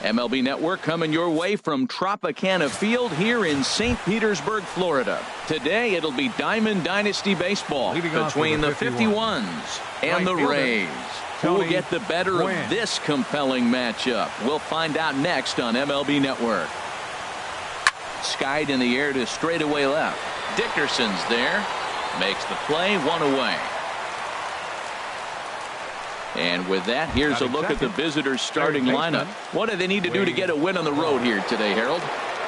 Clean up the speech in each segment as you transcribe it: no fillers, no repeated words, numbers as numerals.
MLB Network coming your way from Tropicana Field here in St. Petersburg, Florida. Today it'll be Diamond Dynasty Baseball between the 51s and the Rays. Who will get the better of this compelling matchup? We'll find out next on MLB Network. Skied in the air to straightaway left. Dickerson's there. Makes the play, one away. And with that, here's a look at the visitors' starting lineup. What do they need to do to get a win on the road here today, Harold?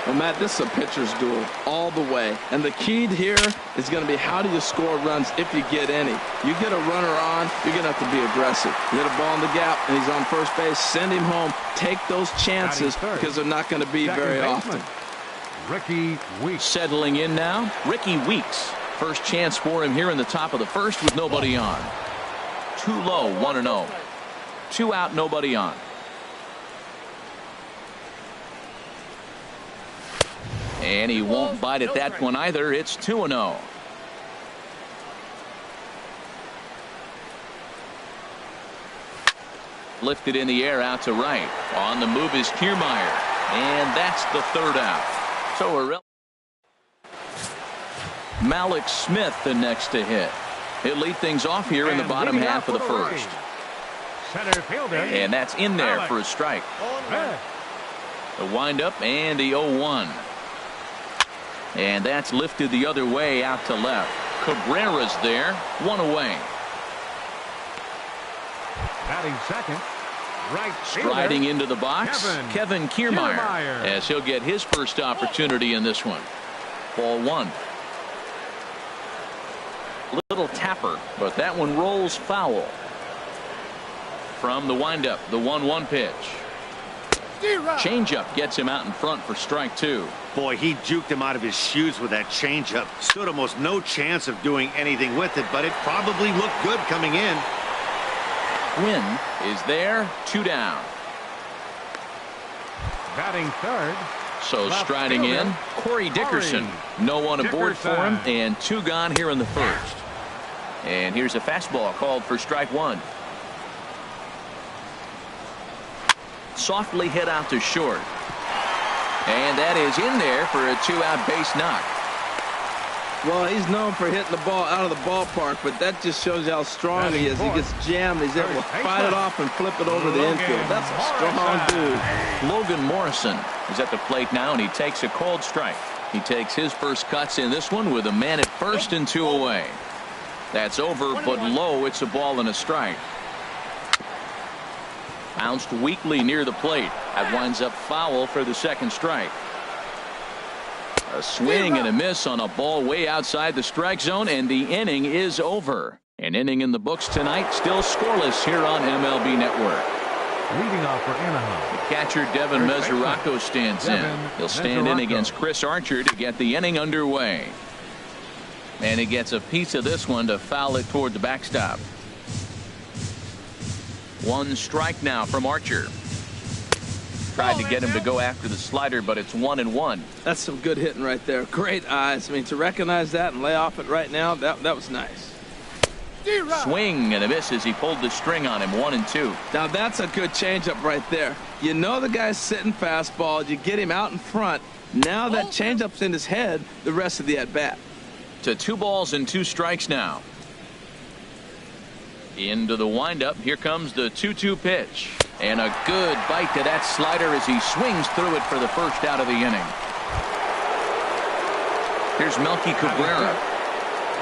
Well, Matt, this is a pitcher's duel all the way. And the key here is going to be how do you score runs if you get any. You get a runner on, you're going to have to be aggressive. You hit a ball in the gap, and he's on first base. Send him home. Take those chances because they're not going to be very often. Ricky Weeks. Settling in now, Ricky Weeks. First chance for him here in the top of the first with nobody on. Too low, 1-0. 2 out, nobody on. And he won't bite at that one either. It's 2-0. Lifted in the air out to right. On the move is Kiermaier. And that's the third out. So Malik Smith the next to hit. He'll lead things off here in the bottom half of the first. Center fielder. And that's in there for a strike. The windup and the 0-1. And that's lifted the other way out to left. Cabrera's there, 1 away. Batting second. Right striding into the box, Kevin Kiermaier, as he'll get his first opportunity in this one. Ball 1. Little tapper, but that one rolls foul. From the windup, the 1-1 pitch. Changeup gets him out in front for strike 2. Boy, he juked him out of his shoes with that changeup. Stood almost no chance of doing anything with it, but it probably looked good coming in. Win is there, 2 down. Batting third. So striding in, Corey Dickerson. No one aboard for him, and 2 gone here in the first. And here's a fastball called for strike 1. Softly hit out to short. And that is in there for a 2-out base knock. Well, he's known for hitting the ball out of the ballpark, but that just shows you how strong he is. He gets jammed. He's able to fight it off and flip it over the infield. That's a strong dude. Logan Morrison is at the plate now, and he takes a cold strike. He takes his first cuts in this one with a man at first and 2 away. That's over, but low. It's a ball and a strike. Bounced weakly near the plate. That winds up foul for the second strike. A swing and a miss on a ball way outside the strike zone, and the inning is over. An inning in the books tonight, still scoreless here on MLB Network. Leading off for Anaheim. The catcher Devin Mesoraco stands in. He'll stand in against Chris Archer to get the inning underway. And he gets a piece of this one to foul it toward the backstop. 1 strike now from Archer. Tried to get him to go after the slider, but it's 1-1. That's some good hitting right there. Great eyes. I mean, to recognize that and lay off it right now, that was nice. Swing and a miss as he pulled the string on him. 1-2. Now that's a good changeup right there. You know the guy's sitting fastball. You get him out in front. Now that changeup's in his head the rest of the at-bat. To 2 balls and 2 strikes now. Into the windup. Here comes the 2-2 pitch. And a good bite to that slider as he swings through it for the first out of the inning. Here's Melky Cabrera.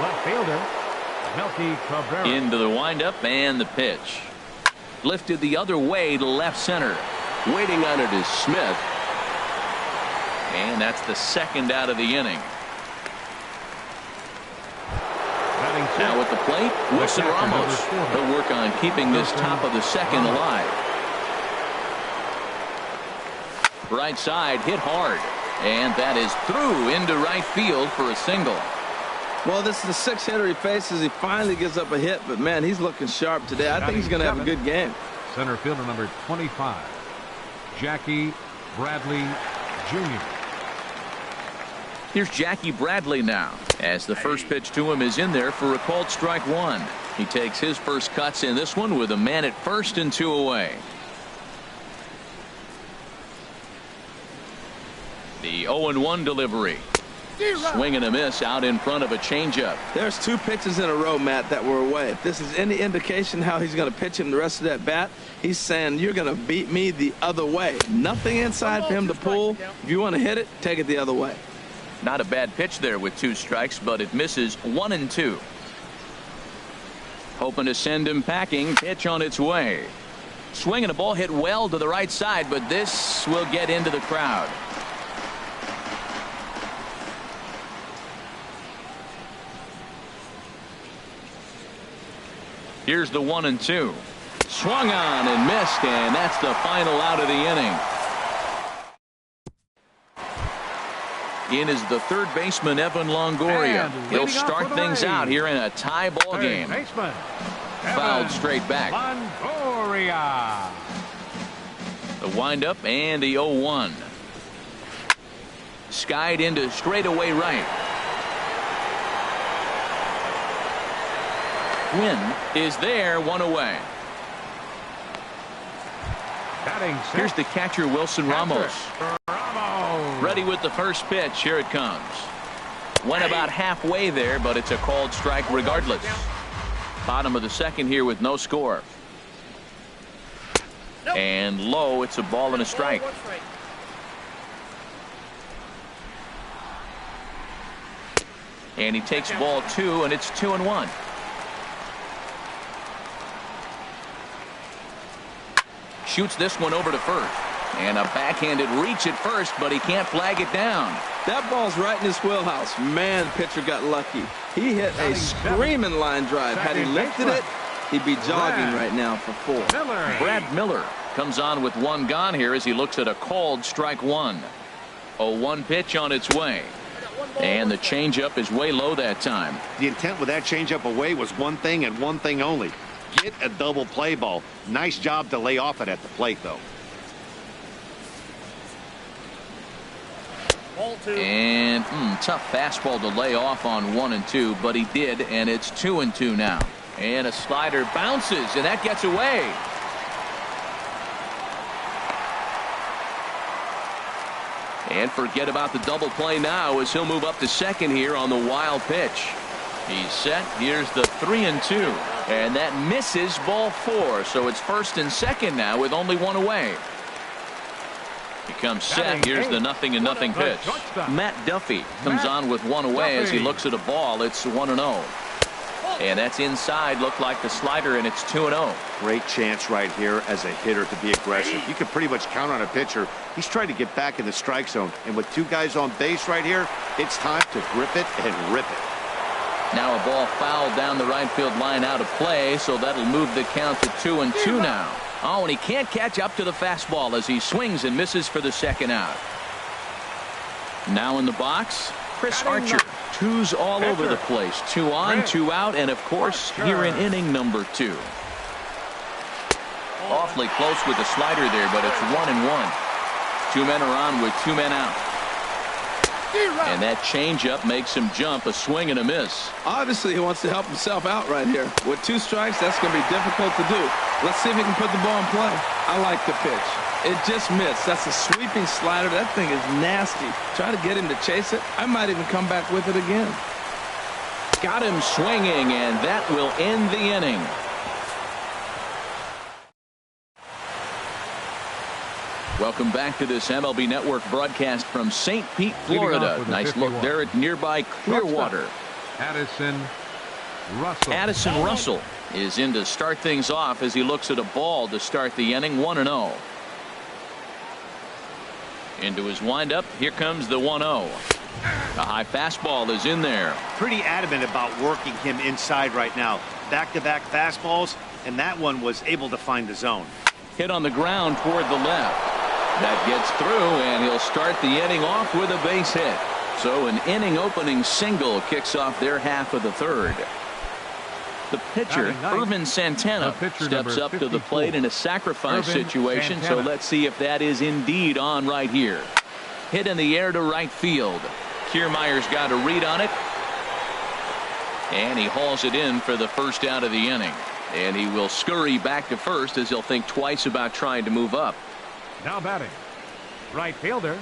Left fielder, Melky Cabrera. Into the windup and the pitch. Lifted the other way to left center. Waiting on it is Smith. And that's the second out of the inning. Now at the plate, Wilson Ramos. He'll work on keeping this top of the second alive. Right side hit hard, and that is through into right field for a single. Well, this is the 6th hitter he faces. He finally gives up a hit, but man, he's looking sharp today. I think he's going to have a good game. Center fielder number 25, Jackie Bradley Jr. Here's Jackie Bradley now, as the first pitch to him is in there for a called strike 1. He takes his first cuts in this one with a man at first and 2 away. The 0-1 delivery. Swing and a miss out in front of a changeup. There's 2 pitches in a row, Matt, that were away. If this is any indication how he's going to pitch him the rest of that bat, he's saying you're going to beat me the other way. Nothing inside for him to pull. If you want to hit it, take it the other way. Not a bad pitch there with 2 strikes, but it misses 1-2. Hoping to send him packing. Pitch on its way. Swing and a ball hit well to the right side, but this will get into the crowd. Here's the 1-2. Swung on and missed, and that's the final out of the inning. In is the third baseman, Evan Longoria. He'll start things out here in a tie ball game. Fouled straight back. Longoria. The windup and the 0-1. Skied into straightaway right. Win is there, 1 away. Here's the catcher, Wilson Ramos. Ready with the first pitch. Here it comes. Went about halfway there, but it's a called strike regardless. Bottom of the second here with no score. And low, it's a ball and a strike. And he takes ball 2, and it's 2-1. Shoots this one over to first. And a backhanded reach at first, but he can't flag it down. That ball's right in his wheelhouse. Man, the pitcher got lucky. He hit a screaming line drive. Had he lifted it, he'd be jogging right now for 4. Brad Miller comes on with 1 gone here as he looks at a called strike 1. 0-1 pitch on its way. And the changeup is way low that time. The intent with that changeup away was one thing and one thing only. Get a double play ball. Nice job to lay off it at the plate, though. And tough fastball to lay off on 1 and 2, but he did, and it's 2 and 2 now. And a slider bounces, and that gets away. And forget about the double play now as he'll move up to second here on the wild pitch. He's set. Here's the 3 and 2, and that misses ball 4. So it's first and second now with only 1 away. He comes set. Here's the 0-0 pitch. Matt Duffy comes on with 1 away as he looks at a ball. It's 1-0. And that's inside. Looked like the slider, and it's 2-0. Great chance right here as a hitter to be aggressive. You can pretty much count on a pitcher. He's trying to get back in the strike zone. And with 2 guys on base right here, it's time to grip it and rip it. Now a ball fouled down the right field line out of play, so that'll move the count to 2 and 2 now. Oh, and he can't catch up to the fastball as he swings and misses for the second out. Now in the box, Chris Archer. 2s all over the place. 2 on, 2 out, and of course here in inning number 2. Awfully close with the slider there, but it's 1 and 1. 2 men are on with 2 men out. And that changeup makes him jump. A swing and a miss. Obviously, he wants to help himself out right here. With 2 strikes, that's going to be difficult to do. Let's see if he can put the ball in play. I like the pitch. It just missed. That's a sweeping slider. That thing is nasty. Try to get him to chase it. I might even come back with it again. Got him swinging, and that will end the inning. Welcome back to this MLB Network broadcast from St. Pete, Florida. Nice look there at nearby Clearwater. Addison Russell. Addison Russell is in to start things off as he looks at a ball to start the inning. 1-0. Into his windup. Here comes the 1-0. A high fastball is in there. Pretty adamant about working him inside right now. Back-to-back fastballs, and that one was able to find the zone. Hit on the ground toward the left. That gets through, and he'll start the inning off with a base hit. So an inning opening single kicks off their half of the third. The pitcher, Irvin Santana, steps up to the plate in a sacrifice situation. So let's see if that is indeed on right here. Hit in the air to right field. Kiermaier's got a read on it. And he hauls it in for the first out of the inning. And he will scurry back to first as he'll think twice about trying to move up. Now batting, right fielder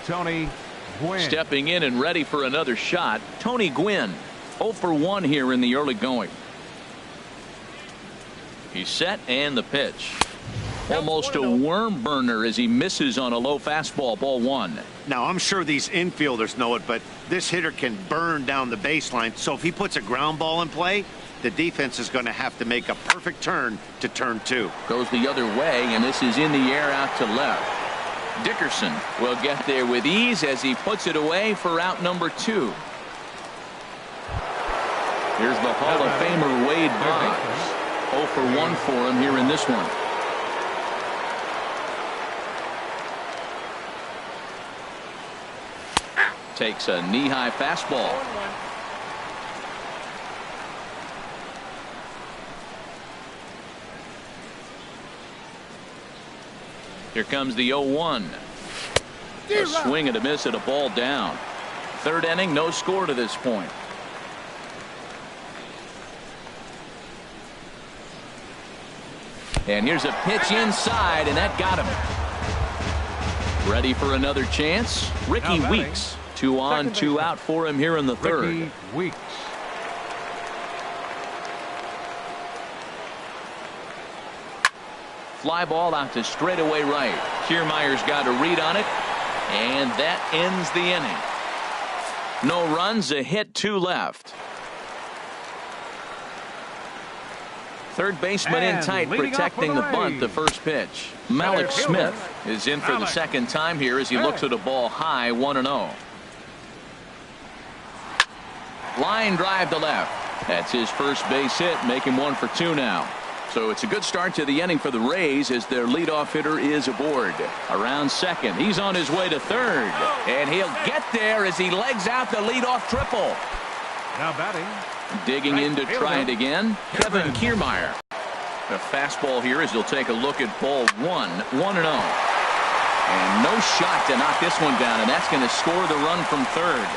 Tony Gwynn. Stepping in and ready for another shot, Tony Gwynn. 0 for 1 here in the early going. He's set and the pitch. Almost a worm burner as he misses on a low fastball. Ball 1. Now, I'm sure these infielders know it, but this hitter can burn down the baseline. So if he puts a ground ball in play, the defense is going to have to make a perfect turn to turn 2. Goes the other way, and this is in the air out to left. Dickerson will get there with ease as he puts it away for out number 2. Here's the Hall of Famer Wade Boggs. 0 for 1 for him here in this one. Takes a knee-high fastball. Here comes the 0-1. A swing and a miss at a ball down. Third inning, no score to this point. And here's a pitch inside, and that got him. Ready for another chance? Ricky Weeks. 2 on, 2 out for him here in the third. Ricky Weeks. Fly ball out to straightaway right. Kiermaier's got a read on it, and that ends the inning. No runs, a hit, 2 left. Third baseman in tight, protecting the bunt, the first pitch. Malik Smith is in for the second time here as he looks at a ball high, 1-0. Line drive to left. That's his first base hit, make him 1 for 2 now. So it's a good start to the inning for the Rays as their leadoff hitter is aboard. Around second, he's on his way to third, and he'll get there as he legs out the leadoff triple. Now batting. Digging in to try it again, Kevin Kiermaier. A fastball here as he'll take a look at ball 1, 1-0. And no shot to knock this one down, and that's going to score the run from third.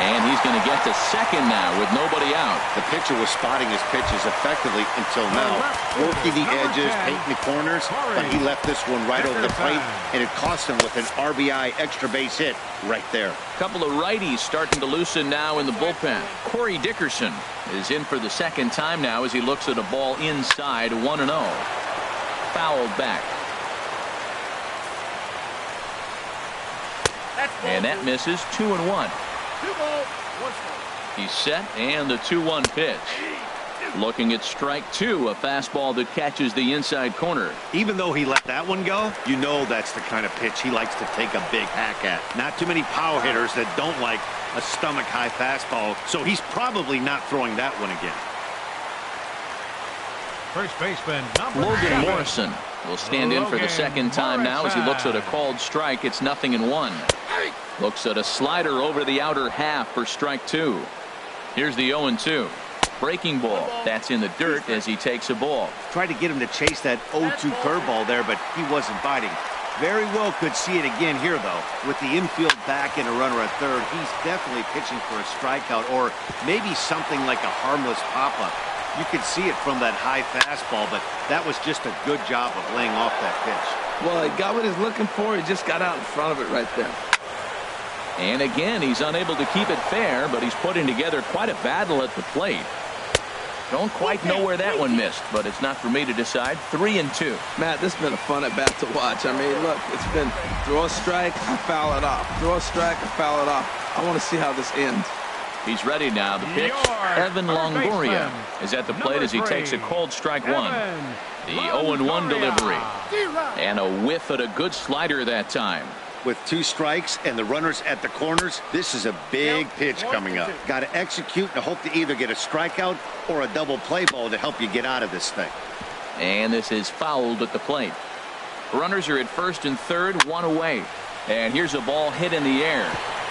And he's going to get to second now with nobody out. The pitcher was spotting his pitches effectively until now, working the edges, painting the corners, but he left this one right over the plate, and it cost him with an RBI extra base hit right there. Couple of righties starting to loosen now in the bullpen. Corey Dickerson is in for the second time now as he looks at a ball inside, 1-0. Fouled back. And that misses, 2-1. He's set, and the 2-1 pitch. Looking at strike 2, a fastball that catches the inside corner. Even though he let that one go, you know that's the kind of pitch he likes to take a big hack at. Not too many power hitters that don't like a stomach-high fastball, so he's probably not throwing that one again. First baseman Logan Morrison will stand in for the second time now as he looks at a called strike. It's 0-1. Looks at a slider over the outer half for strike 2. Here's the 0-2. Breaking ball. That's in the dirt as he takes a ball. Tried to get him to chase that 0-2 curveball there, but he wasn't biting. Very well could see it again here, though. With the infield back and a runner at third, he's definitely pitching for a strikeout or maybe something like a harmless pop-up. You could see it from that high fastball, but that was just a good job of laying off that pitch. Well, he got what he's looking for. He just got out in front of it right there. And again, he's unable to keep it fair, but he's putting together quite a battle at the plate. Don't quite know where that one missed, but it's not for me to decide. 3-2. Matt, this has been a fun at bat to watch. I mean, look, it's been throw a strike, I foul it off. Throw a strike, I foul it off. I want to see how this ends. He's ready now. The pitch, Evan Longoria, is at the plate as he takes a cold strike 1. The 0-1 delivery. And a whiff at a good slider that time. With 2 strikes and the runners at the corners, this is a big pitch coming up. Got to execute and hope to either get a strikeout or a double play ball to help you get out of this thing. And this is fouled at the plate. Runners are at first and third, 1 away. And here's a ball hit in the air.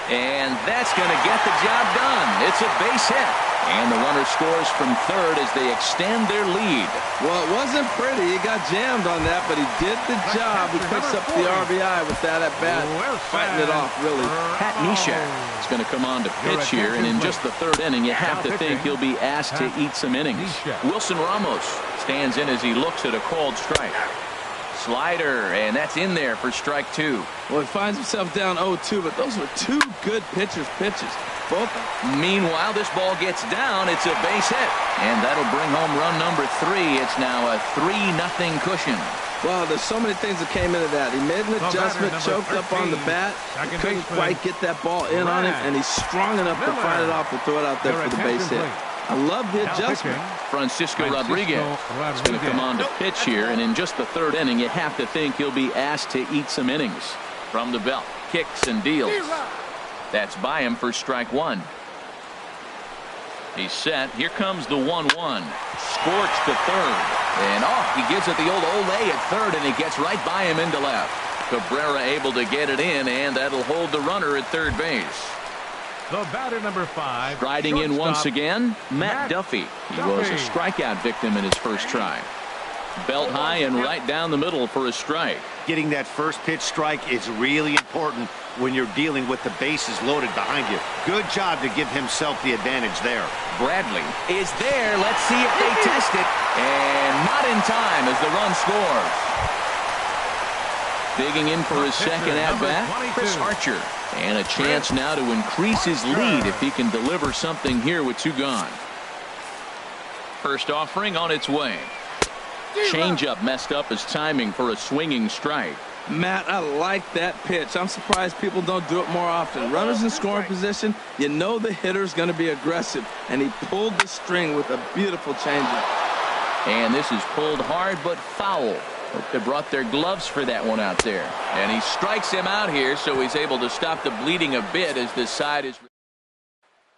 And that's going to get the job done. It's a base hit. And the runner scores from third as they extend their lead. Well, it wasn't pretty. He got jammed on that, but he did the job. He picks up the RBI with that at bat, fighting it off, really. Pat Neshek is going to come on to pitch here, and in just the third inning, you have to think he'll be asked to eat some innings. Wilson Ramos stands in as he looks at a called strike. Slider, and that's in there for strike 2. Well, he finds himself down 0-2, but those were two good pitchers' pitches. Both. Meanwhile, this ball gets down. It's a base hit, and that'll bring home run number 3. It's now a 3-0 cushion. Well, there's so many things that came into that. He made an adjustment, choked up on the bat, couldn't quite get that ball in on him, and he's strong enough to fight it off and throw it out there for the base hit. I love the adjustment. Francisco Rodriguez is going to come on to pitch here, and in just the 3rd inning, you have to think he'll be asked to eat some innings. From the belt, kicks and deals. That's by him for strike 1. He's set. Here comes the 1-1. Scorched to 3rd. And he gives it the old Olay at 3rd, and he gets right by him into left. Cabrera able to get it in, and that'll hold the runner at 3rd base. The batter, number 5. Striding in once again, Matt Duffy. He was a strikeout victim in his first try. Belt high and right down the middle for a strike. Getting that first pitch strike is really important when you're dealing with the bases loaded behind you. Good job to give himself the advantage there. Bradley is there. Let's see if they test it. And not in time as the run scores. Digging in for his second at-bat, Chris Archer. And a chance now to increase his lead if he can deliver something here with 2 gone. First offering on its way. Changeup messed up his timing for a swinging strike. Matt, I like that pitch. I'm surprised people don't do it more often. Runners in scoring position, you know the hitter's going to be aggressive, and he pulled the string with a beautiful changeup. And this is pulled hard but foul. Hope they brought their gloves for that one out there. And he strikes him out here, so he's able to stop the bleeding a bit as this side is.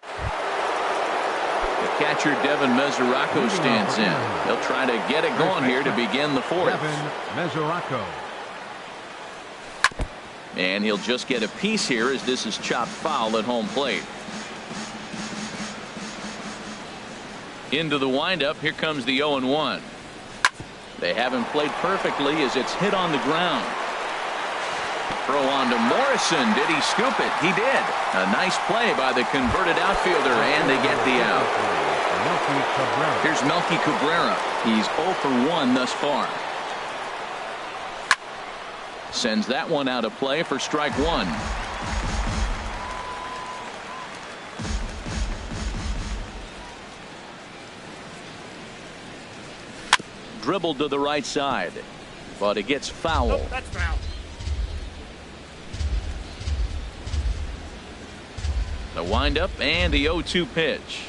The catcher Devin Mesoraco stands in. They'll try to get it going here to begin the 4th. Devin Mesoraco. And he'll just get a piece here as this is chopped foul at home plate. Into the windup. Here comes the 0-1. They haven't played perfectly as it's hit on the ground. Throw on to Morrison. Did he scoop it? He did. A nice play by the converted outfielder, and they get the out. Here's Melky Cabrera. He's 0 for 1 thus far. Sends that one out of play for strike 1. Dribbled to the right side, but it gets foul. Oh, that's foul. The windup and the 0-2 pitch.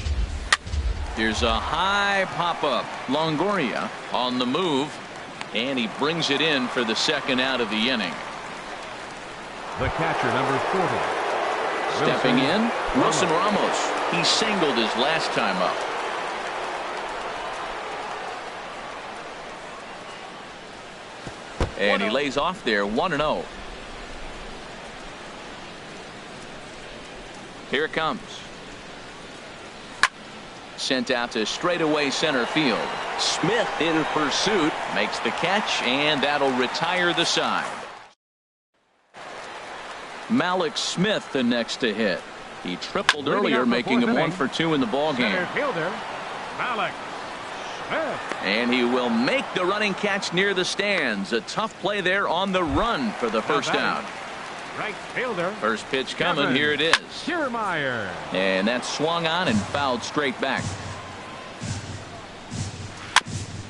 Here's a high pop-up. Longoria on the move, and he brings it in for the second out of the inning. The catcher, number 40. Stepping in, Wilson Ramos. He singled his last time up. And he lays off there, 1-0. Here it comes. Sent out to straightaway center field. Smith in pursuit, makes the catch, and that'll retire the side. Malik Smith the next to hit. He tripled earlier, making him 1 for 2 in the ballgame. Center fielder, Malik Smith. And he will make the running catch near the stands. A tough play there on the run for the first out. Right fielder. First pitch coming. Here it is. Kiermaier. And that's swung on and fouled straight back.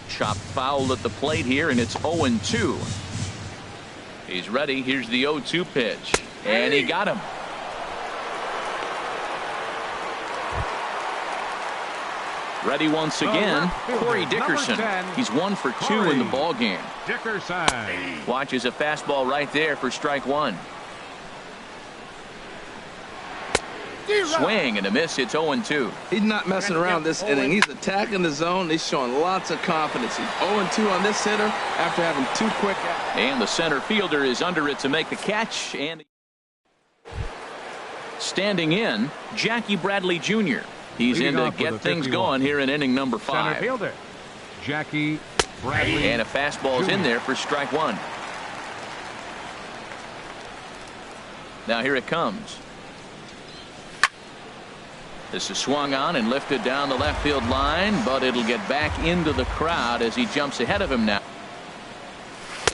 Chopped foul at the plate here, and it's 0-2. He's ready. Here's the 0-2 pitch. And he got him. Ready once again, Corey Dickerson. He's 1 for 2 in the ballgame. Dickerson. Watches a fastball right there for strike 1. Swing and a miss. It's 0-2. He's not messing around this inning. He's attacking the zone. He's showing lots of confidence. He's 0-2 on this hitter after having 2 quick. And the center fielder is under it to make the catch. And standing in, Jackie Bradley Jr. He's in to get things going here in inning number 5. Center fielder, Jackie Bradley. And a fastball is in there for strike 1. Now here it comes. This is swung on and lifted down the left field line, but it'll get back into the crowd as he jumps ahead of him now.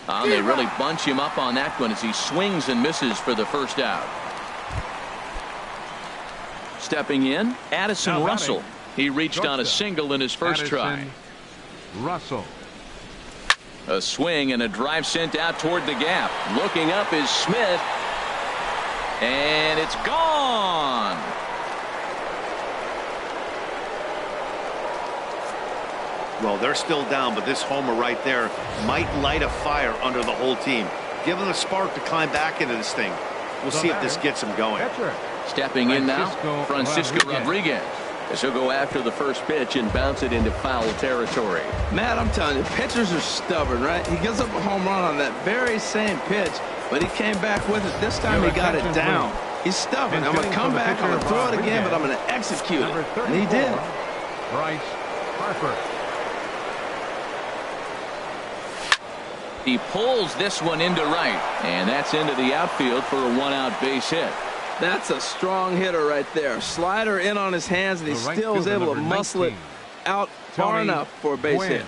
They really bunch him up on that one as he swings and misses for the first out. Stepping in, Addison Russell. He reached on a single in his first try. Russell. A swing and a drive sent out toward the gap. Looking up is Smith. And it's gone. Well, they're still down, but this homer right there might light a fire under the whole team. Give them a spark to climb back into this thing. We'll see if this gets them going. Stepping in now, Francisco Rodriguez. As he'll go after the first pitch and bounce it into foul territory. Matt, I'm telling you, pitchers are stubborn, right? He gives up a home run on that very same pitch, but he came back with it. This time he got it down. He's stubborn. I'm going to come back, I'm going to throw it again, but I'm going to execute it. And he did. Bryce Harper. He pulls this one into right, and that's into the outfield for a one-out base hit. That's a strong hitter right there. Slider in on his hands, and he still was able to muscle it out far enough for a base hit.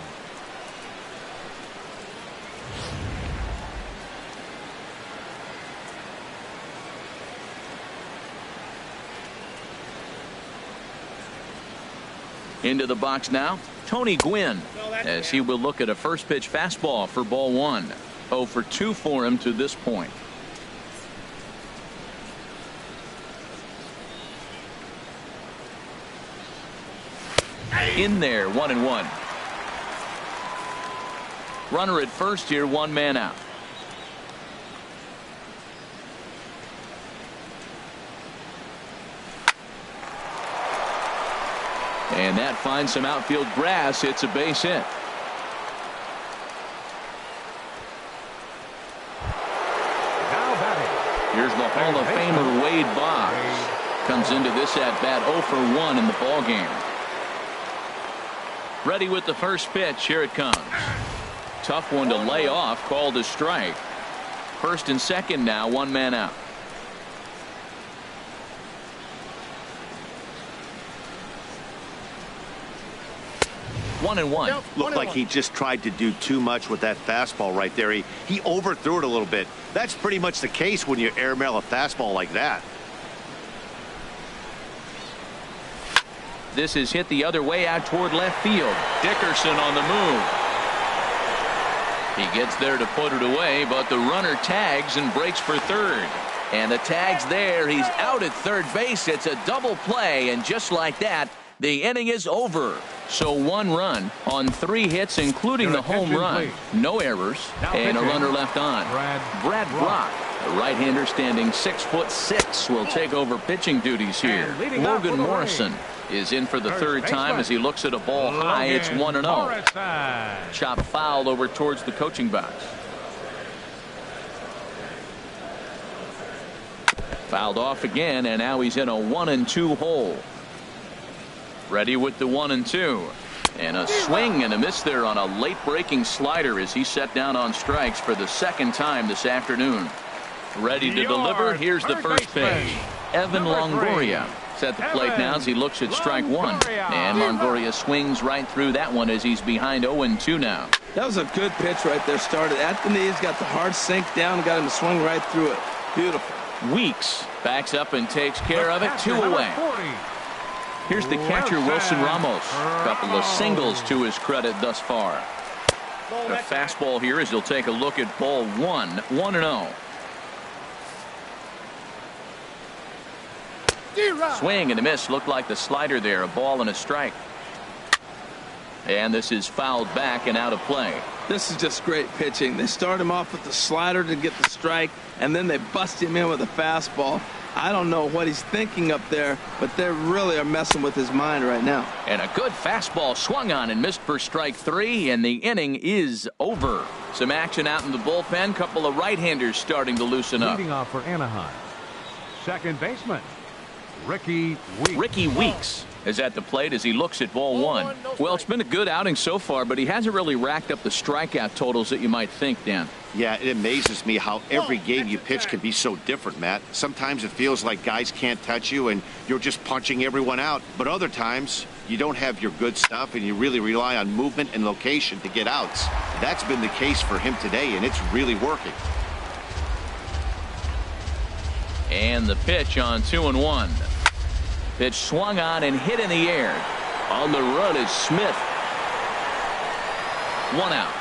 Into the box now, Tony Gwynn, as he will look at a first pitch fastball for ball one. 0 for 2 for him to this point. In there, 1-1. Runner at first here, one man out. And that finds some outfield grass. It's a base hit. Now batting. Here's the Hall of Famer Wade Boggs. Comes into this at bat 0 for 1 in the ball game. Ready with the first pitch. Here it comes. Tough one to lay off. Called a strike. First and second now. One man out. One and one. Looked like he just tried to do too much with that fastball right there. He overthrew it a little bit. That's pretty much the case when you airmail a fastball like that. This is hit the other way out toward left field. Dickerson on the move. He gets there to put it away, but the runner tags and breaks for third. And the tag's there. He's out at third base. It's a double play, and just like that, the inning is over. So 1 run on 3 hits, including the home run. No errors, and a runner left on. Brad Brock, a right-hander standing 6'6", will take over pitching duties here. Logan Morrison is in for the third time as he looks at a ball high. It's 1-0. Chop foul over towards the coaching box. Fouled off again, and now he's in a 1-2 hole. Ready with the 1-2. And a swing and a miss there on a late breaking slider as he set down on strikes for the second time this afternoon. Ready to deliver. Here's the first pitch. Evan Longoria at the plate now as he looks at strike one. And Longoria swings right through that one as he's behind 0-2 now. That was a good pitch right there. Started at the knees, got the hard sink down, got him to swing right through it. Beautiful. Weeks backs up and takes care of it. 2 away. Here's the catcher, Wilson Ramos. A couple of singles to his credit thus far. A fastball here as he'll take a look at ball 1. 1-0. Swing and a miss. Looked like the slider there. A ball and a strike. And this is fouled back and out of play. This is just great pitching. They start him off with the slider to get the strike, and then they bust him in with a fastball. I don't know what he's thinking up there, but they really are messing with his mind right now. And a good fastball swung on and missed for strike 3, and the inning is over. Some action out in the bullpen. Couple of right-handers starting to loosen up. Leading off for Anaheim, second baseman Ricky Weeks. Ricky Weeks is at the plate as he looks at ball 1. Well, it's been a good outing so far, but he hasn't really racked up the strikeout totals that you might think, Dan. Yeah, it amazes me how every game you pitch can be so different, Matt. Sometimes it feels like guys can't touch you and you're just punching everyone out. But other times you don't have your good stuff and you really rely on movement and location to get outs. That's been the case for him today, and it's really working. And the pitch on 2-1. Pitch swung on and hit in the air. On the run is Smith. 1 out.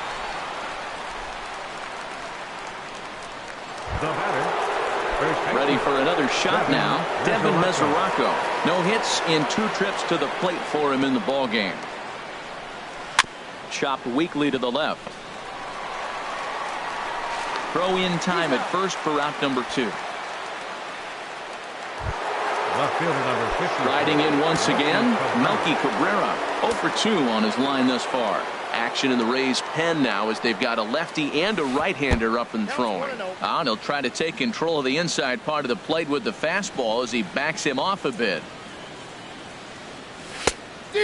The batter. Ready for another shot now. Devin Mesoraco. No hits in 2 trips to the plate for him in the ballgame. Chopped weakly to the left. Throw in time at first for out number 2. Left fielder number 50. Riding in once again, Melky Cabrera. 0 for 2 on his line thus far. Action in the Rays' pen now as they've got a lefty and a right-hander up and throwing. And he'll try to take control of the inside part of the plate with the fastball as he backs him off a bit.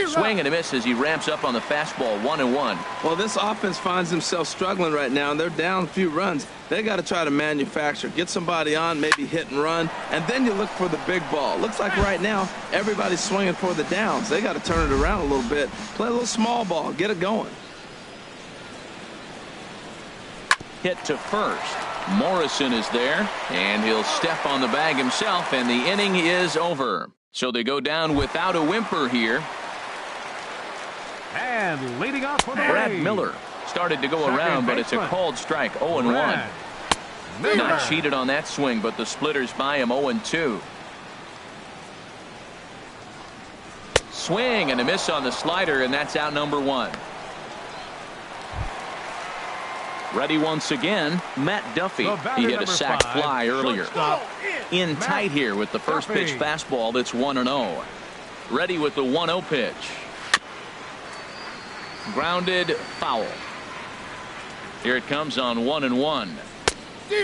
Swing and a miss as he ramps up on the fastball. 1-1. Well, this offense finds themselves struggling right now, and they're down a few runs. They got to try to manufacture, get somebody on, maybe hit and run, and then you look for the big ball. Looks like right now everybody's swinging for the downs. They got to turn it around a little bit, play a little small ball, get it going. Hit to first. Morrison is there, and he'll step on the bag himself, and the inning is over. So they go down without a whimper here. And leading off for the Brad Rays. Miller started to go Second around, but it's a baseman. called strike. 0-1. Brad Miller. Not cheated on that swing, but the splitters by him. 0-2. Swing and a miss on the slider, and that's out number 1. Ready once again, Matt Duffy. He hit a sac fly earlier. Shortstop, In Matt tight here with the first pitch Duffy. fastball that's 1-0. Ready with the 1-0 pitch. Grounded foul. Here it comes on 1-1.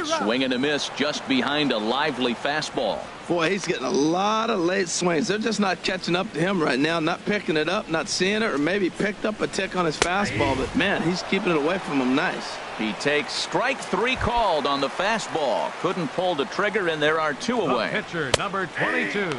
Swing and a miss just behind a lively fastball. Boy, he's getting a lot of late swings. They're just not catching up to him right now, not picking it up, not seeing it, or maybe picked up a tick on his fastball. But, man, he's keeping it away from him nice. He takes strike 3 called on the fastball. Couldn't pull the trigger, and there are 2 The away. pitcher number 22.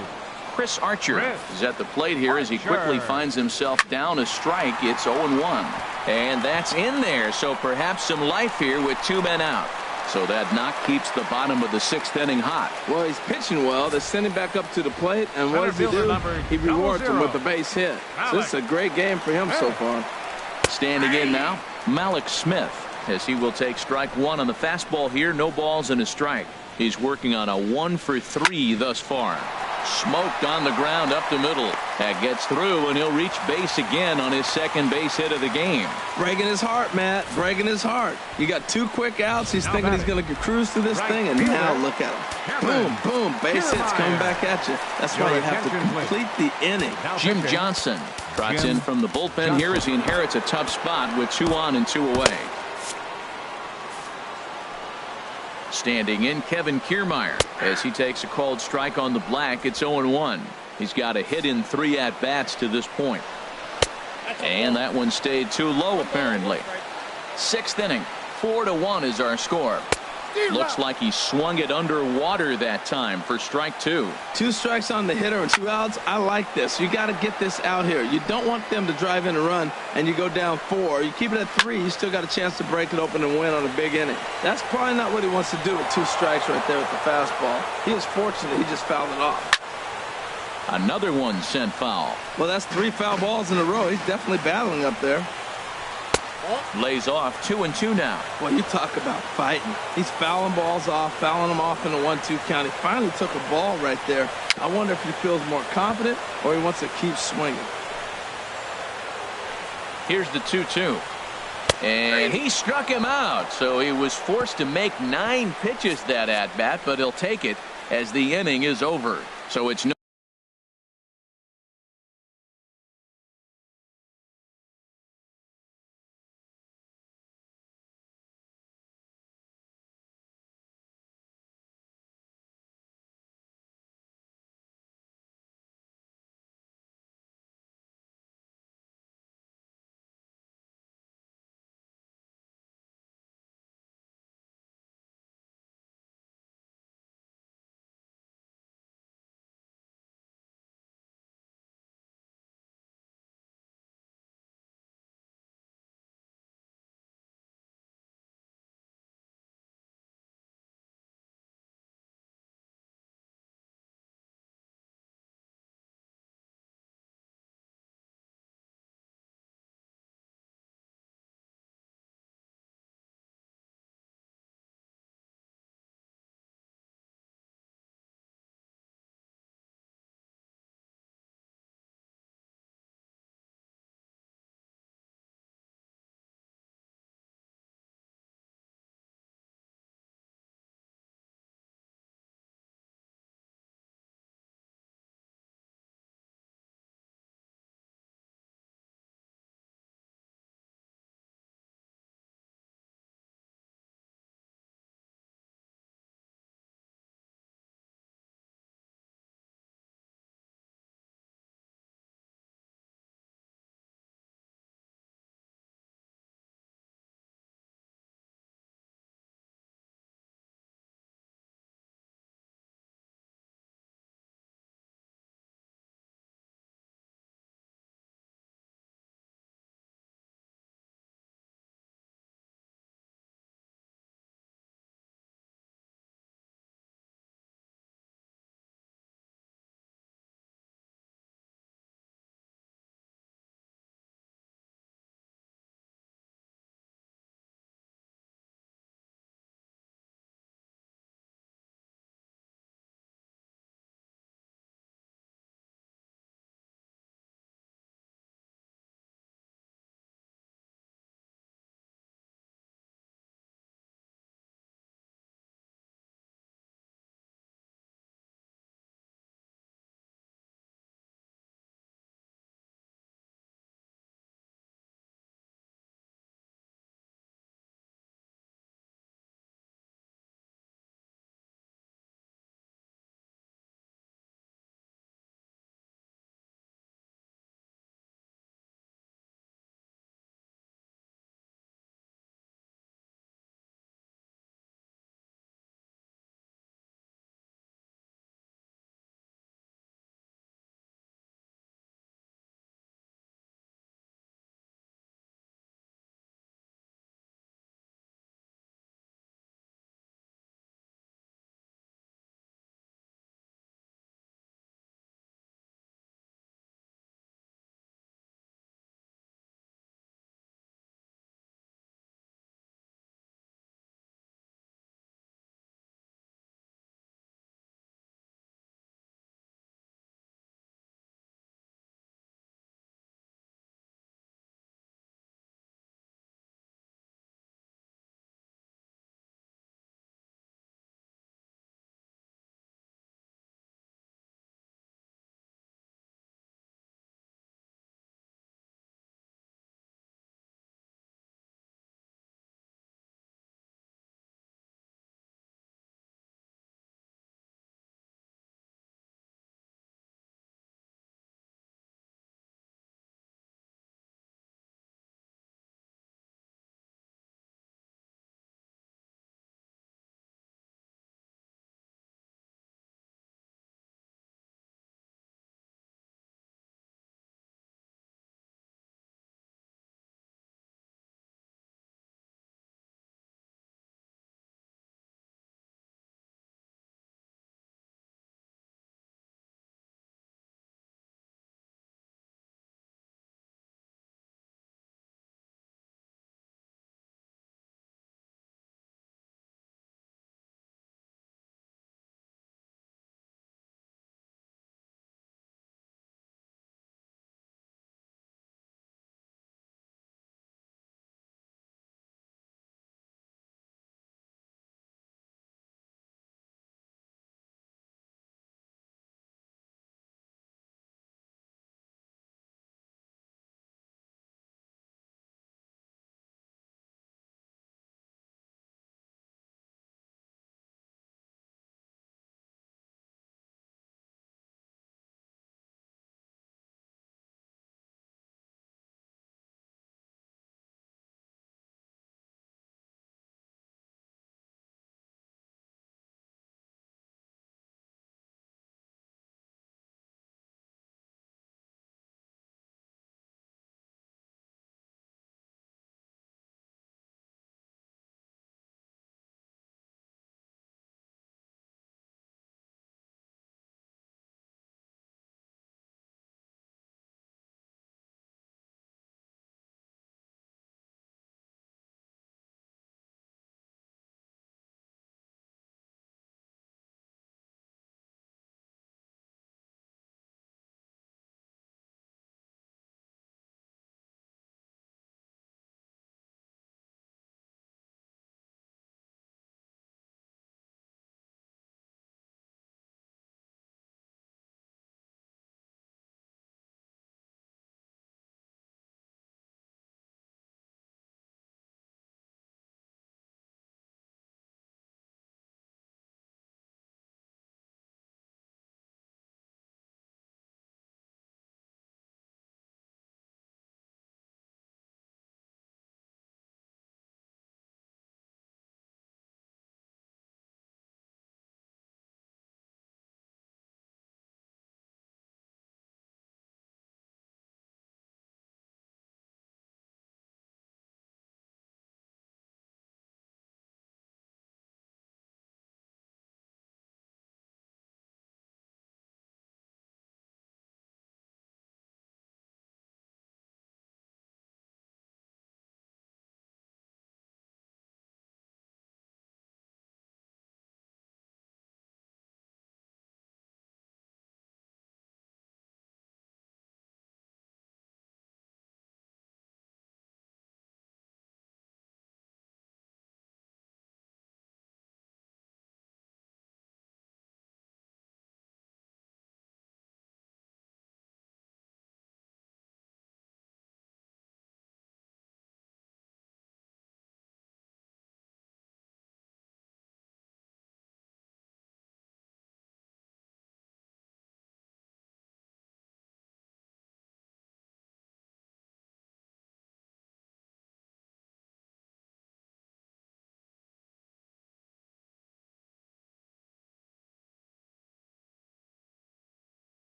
Chris Archer Chris is at the plate here as he quickly Archer. finds himself down a strike. It's 0-1. And that's in there, so perhaps some life here with 2 men out. So that knock keeps the bottom of the 6th inning hot. Well, he's pitching well. They send him back up to the plate, and what does he do? He rewards him with a base hit. So this is a great game for him so far. Standing in now, Malik Smith, as he will take strike 1 on the fastball here. No balls and a strike. He's working on a 1 for 3 thus far. Smoked on the ground up the middle. That gets through, and he'll reach base again on his 2nd base hit of the game. Breaking his heart, Matt. Breaking his heart. You got 2 quick outs. He's thinking he's going to cruise through this thing, and now look at him. Boom, boom. Base hits coming back at you. That's why you have to complete the inning. Jim Johnson trots in from the bullpen here as he inherits a tough spot with 2 on and 2 away. Standing in, Kevin Kiermaier as he takes a called strike on the black. It's 0-1. He's got a hit in 3 at-bats to this point. And that one stayed too low, apparently. 6th inning, 4-1 is our score. Looks like he swung it underwater that time for strike 2. 2 strikes on the hitter and 2 outs. I like this. You got to get this out here. You don't want them to drive in a run and you go down 4. You keep it at 3. You still got a chance to break it open and win on a big inning. That's probably not what he wants to do with 2 strikes right there with the fastball. He was fortunate. He just fouled it off. Another one sent foul. Well, that's 3 foul balls in a row. He's definitely battling up there. Lays off 2-2 now. Well, you talk about fighting. He's fouling balls off, fouling them off in a 1-2 count. He finally took a ball right there. I wonder if he feels more confident or he wants to keep swinging. Here's the 2-2. And he struck him out. So he was forced to make 9 pitches that at-bat, but he'll take it as the inning is over. So it's no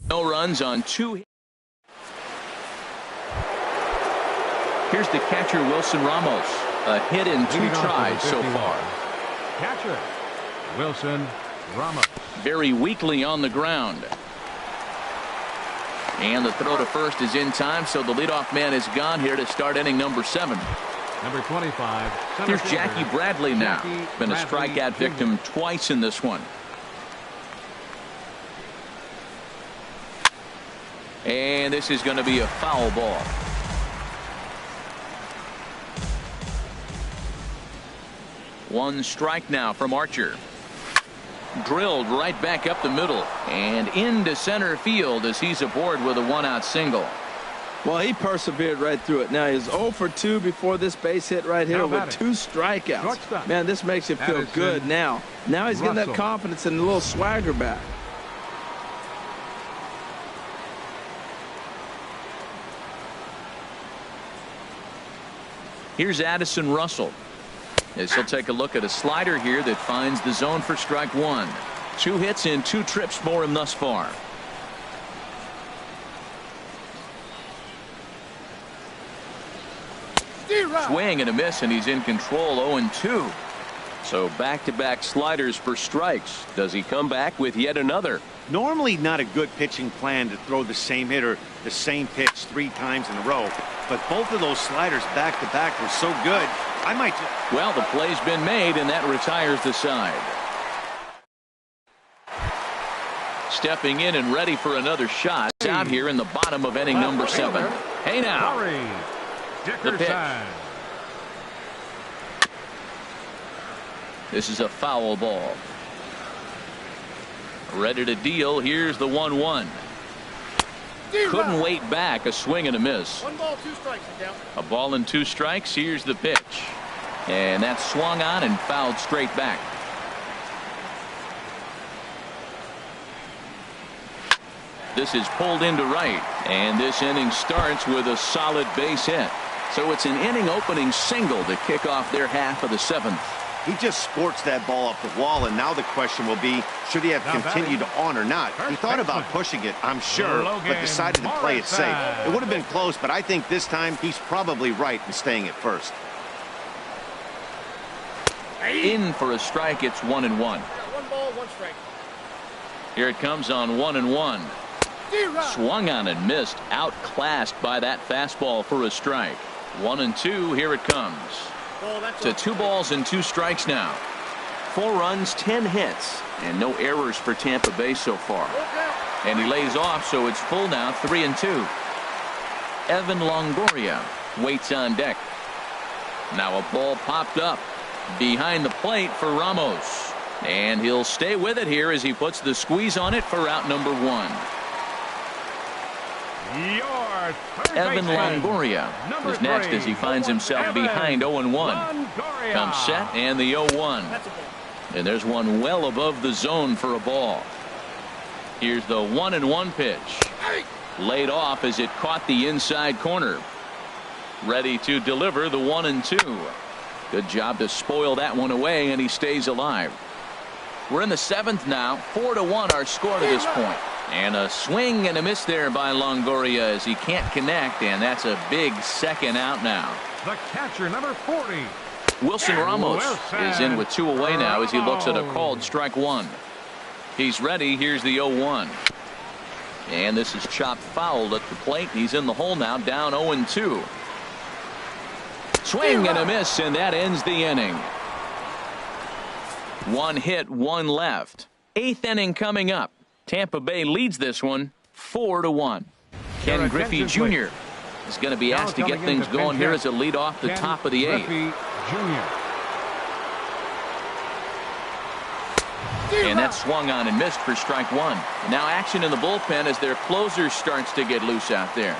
No runs on 2. Here's the catcher, Wilson Ramos. A hit in 2 tries so far. Catcher, Wilson Ramos. Very weakly on the ground. And the throw to first is in time, so the leadoff man is gone here to start inning number 7. Number 25. Here's Jackie Bradley now. Been a strikeout victim twice in this one. And this is going to be a foul ball. One strike now from Archer. Drilled right back up the middle and into center field as he's aboard with a 1-out single. Well, he persevered right through it. Now he's 0 for 2 before this base hit right here with 2 strikeouts. Man, this makes him feel good now. Now he's getting that confidence and a little swagger back. Here's Addison Russell. As he'll take a look at a slider here that finds the zone for strike 1. 2 hits and 2 trips for him thus far. Swing and a miss, and he's in control. 0-2. So back-to-back sliders for strikes. Does he come back with yet another? Normally not a good pitching plan to throw the same hitter the same pitch 3 times in a row, but both of those sliders back-to-back were so good. I might just... Well, the play's been made, and that retires the side. Stepping in and ready for another shot. It's out here in the bottom of inning number 7. Hey now. The pitch. This is a foul ball. Ready to deal. Here's the 1-1. Couldn't wait back. A swing and a miss. 1 ball, 2 strikes. A ball and 2 strikes. Here's the pitch. And that swung on and fouled straight back. This is pulled into right. And this inning starts with a solid base hit. So it's an inning opening single to kick off their half of the 7th. He just sports that ball up the wall, and now the question will be, should he have continued on or not? He thought about pushing it, I'm sure, but decided to play it safe. It would have been close, but I think this time he's probably right in staying at first. In for a strike. It's 1-1. 1 ball, 1 strike. Here it comes on 1-1. Swung on and missed. Outclassed by that fastball for a strike. 1-2. Here it comes. To 2 balls and 2 strikes now. 4 runs, 10 hits, and no errors for Tampa Bay so far. And he lays off, so it's full now, 3-2. Evan Longoria waits on deck. Now a ball popped up behind the plate for Ramos. And he'll stay with it here as he puts the squeeze on it for out number 1. Evan Longoria is next as he finds himself behind 0-1. Comes set and the 0-1. And there's one well above the zone for a ball. Here's the 1-1 pitch. Laid off as it caught the inside corner. Ready to deliver the 1-2. Good job to spoil that one away, and he stays alive. We're in the 7th now. 4-1 our score to this point. And a swing and a miss there by Longoria as he can't connect, and that's a big second out now. The catcher, number 40. Wilson Ramos is in with 2 away now as he looks at a called strike 1. He's ready. Here's the 0-1. And this is chopped foul at the plate. He's in the hole now, down 0-2. Swing and a miss, and that ends the inning. 1 hit, 1 left. 8th inning coming up. Tampa Bay leads this one 4-1. Ken Griffey Jr. is going to be asked to get things going here as a lead off the top of the 8th. And that swung on and missed for strike 1. Now action in the bullpen as their closer starts to get loose out there.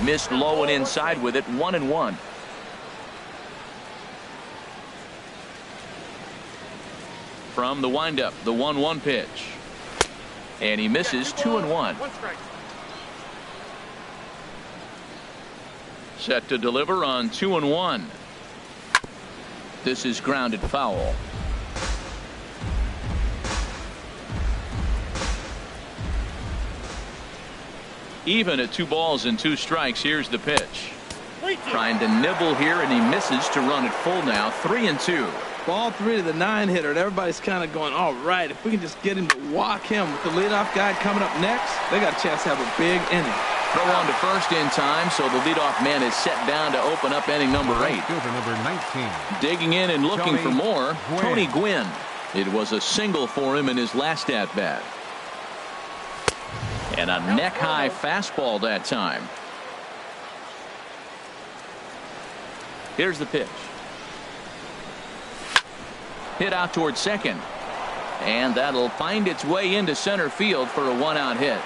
Missed low and inside with it. 1-1. From the windup, the 1-1 pitch. And he misses. 2-1. Set to deliver on 2-1. This is grounded foul. Even at 2 balls and 2 strikes. Here's the pitch. Trying to nibble here, and he misses to run it full now. 3-2. Ball 3 to the 9-hitter, and everybody's kind of going, all right, if we can just get him to walk him with the leadoff guy coming up next, they got a chance to have a big inning. Throw on to first in time, so the leadoff man is set down to open up inning number 8. Fielder number 19. Digging in and looking for more, Gwynn. Tony Gwynn. It was a single for him in his last at-bat. And a neck-high fastball that time. Here's the pitch. Hit out towards second. And that'll find its way into center field for a 1-out hit.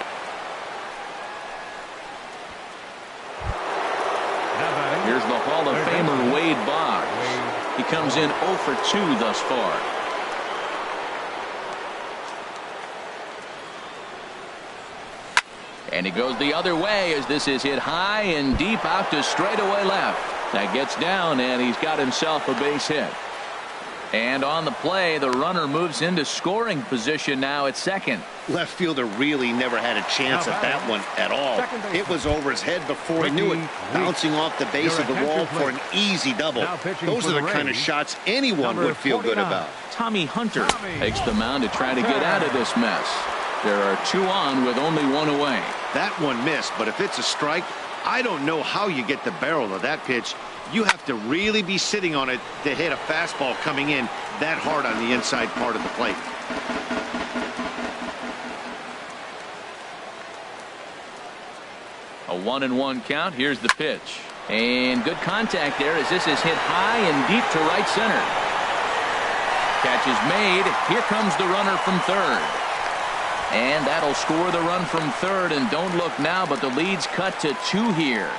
Here's the Hall of Famer Wade Boggs. He comes in 0 for 2 thus far. And he goes the other way as this is hit high and deep out to straightaway left. That gets down, and he's got himself a base hit. And on the play, the runner moves into scoring position now at second. Left fielder really never had a chance at that one at all. It was over his head before he knew it, bouncing off the base of the wall for an easy double. Those are the kind of shots anyone would feel good about. Tommy Hunter takes the mound to try to get out of this mess. There are 2 on with only 1 away. That one missed, but if it's a strike, I don't know how you get the barrel of that pitch. You have to really be sitting on it to hit a fastball coming in that hard on the inside part of the plate. A 1-1 count. Here's the pitch. And good contact there as this is hit high and deep to right center. Catch is made. Here comes the runner from third. And that'll score the run from third. And don't look now, but the lead's cut to 2 here.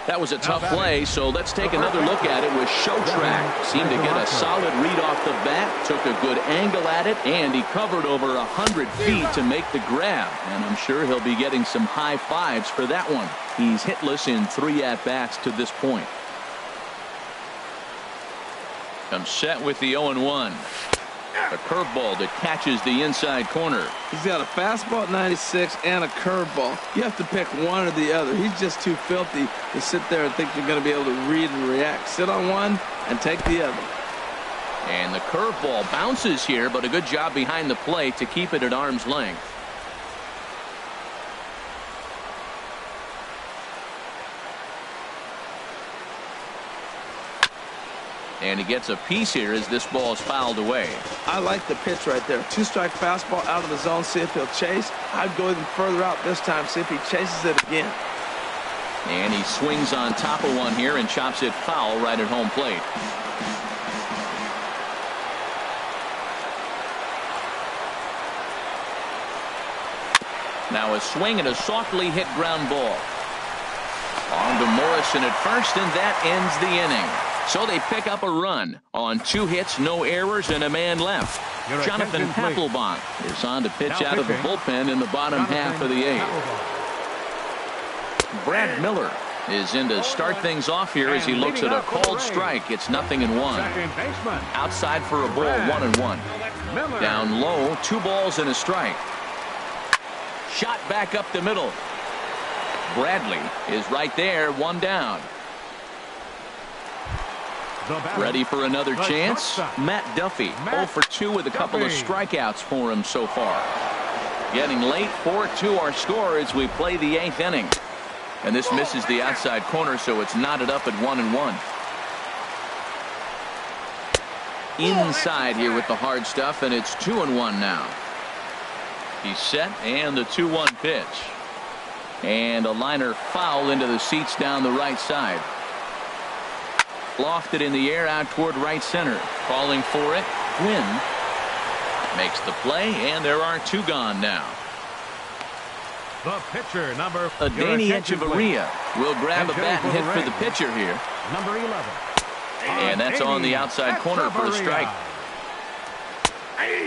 That was a tough play, so let's take another look at it with Showtrack. Seemed to get a solid read off the bat, took a good angle at it, and he covered over 100 feet to make the grab. And I'm sure he'll be getting some high fives for that one. He's hitless in 3 at-bats to this point. Comes set with the 0-1. A curveball that catches the inside corner. He's got a fastball at 96 and a curveball. You have to pick one or the other. He's just too filthy to sit there and think you're going to be able to read and react. Sit on one and take the other. And the curveball bounces here, but a good job behind the plate to keep it at arm's length. And he gets a piece here as this ball is fouled away. I like the pitch right there. 2-strike fastball out of the zone. See if he'll chase. I'd go even further out this time. See if he chases it again. And he swings on top of one here and chops it foul right at home plate. Now a swing and a softly hit ground ball. On to Morrison at first, and that ends the inning. So they pick up a run on 2 hits, no errors, and a man left. Jonathan Papelbon is on to pitch out of the bullpen in the bottom half of the 8th. Brad Miller is in to start things off here as he looks at a called strike. It's 0-1. Outside for a ball, 1-1. Down low, 2 balls and a strike. Shot back up the middle. Bradley is right there, 1 down. Ready for another chance? Matt Duffy, 0 for 2 with a couple of strikeouts for him so far. Getting late, 4-2 our score as we play the 8th inning. And this misses the outside corner, so it's knotted up at 1-1. Inside here with the hard stuff, and it's 2-1 now. He's set, and the 2-1 pitch. And a liner foul into the seats down the right side. Lofted in the air out toward right center. Calling for it. Gwynn makes the play, and there are 2 gone now. The pitcher, number Danny Echeverria will grab a bat and hit for the pitcher here. Number 11. And that's on the outside corner for a strike.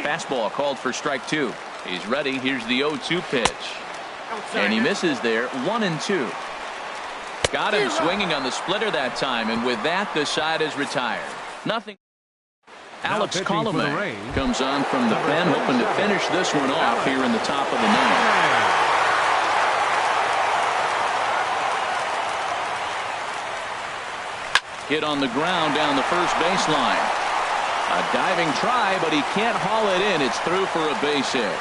Fastball called for strike 2. He's ready. Here's the 0-2 pitch. And he misses there. 1-2. Got him swinging on the splitter that time, and with that, the side is retired. Nothing. Alex Colomé comes on from the pen, hoping to finish this one off here in the top of the 9th. Hit on the ground down the first baseline. A diving try, but he can't haul it in. It's through for a base hit.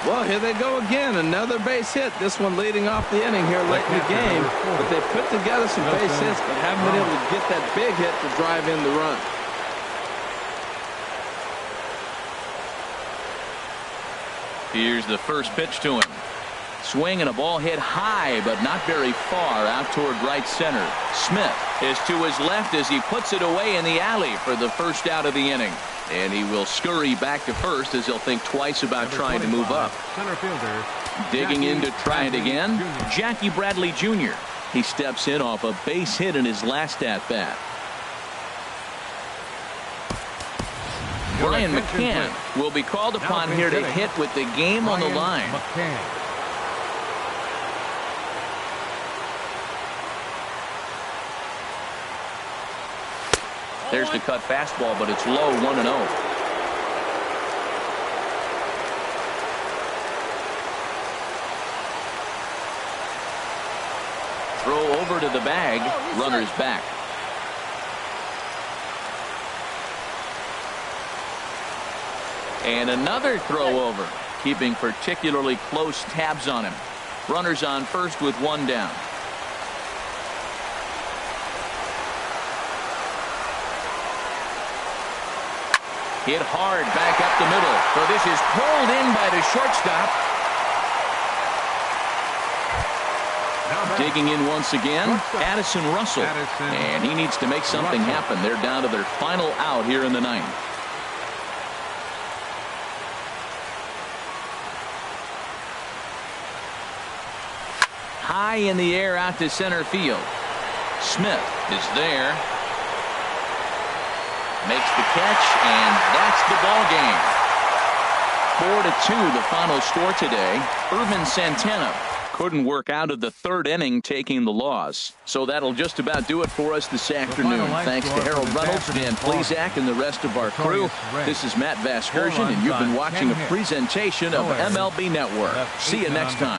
Well, here they go again. Another base hit. This one leading off the inning here late in the game. But they put together some base hits, but haven't been able to get that big hit to drive in the run. Here's the first pitch to him. Swing and a ball hit high, but not very far out toward right center. Smith is to his left as he puts it away in the alley for the first out of the inning. And he will scurry back to first as he'll think twice about trying to move up. Center fielder. Digging in to try it again, Jackie Bradley Jr. He steps in off a base hit in his last at-bat. Brian McCann will be called upon here to hit with the game on the line. There's the cut fastball, but it's low, 1-0. Throw over to the bag. Runner's back. And another throw over, keeping particularly close tabs on him. Runners on first with one down. Hit hard back up the middle. So this is pulled in by the shortstop. Digging in once again, Addison Russell. And he needs to make something happen. They're down to their final out here in the ninth. High in the air out to center field. Smith is there. Makes the catch, and that's the ball game. 4-2 the final score today. Irvin Santana couldn't work out of the third inning, taking the loss. So that'll just about do it for us this afternoon. Thanks to Harold Reynolds, Dan Plezak, and the rest of our crew. This is Matt Vasgersian, and you've been watching a presentation of MLB Network. See you next time.